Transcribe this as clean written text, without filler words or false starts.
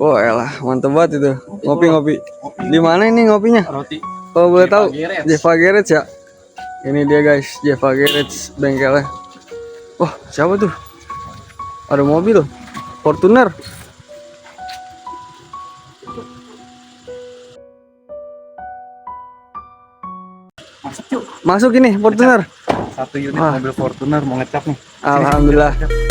Oh elah, mantep banget itu. Ngopi-ngopi. Di mana ini ngopinya? Roti. Kalau boleh tahu, Garage. Java Garage ya. Ini dia guys, Java Garage bengkelnya. Wah, siapa tuh? Ada mobil, Fortuner. Masuk yuk. Masuk ini Fortuner. Satu unit mobil Fortuner mau ngecap nih. Alhamdulillah.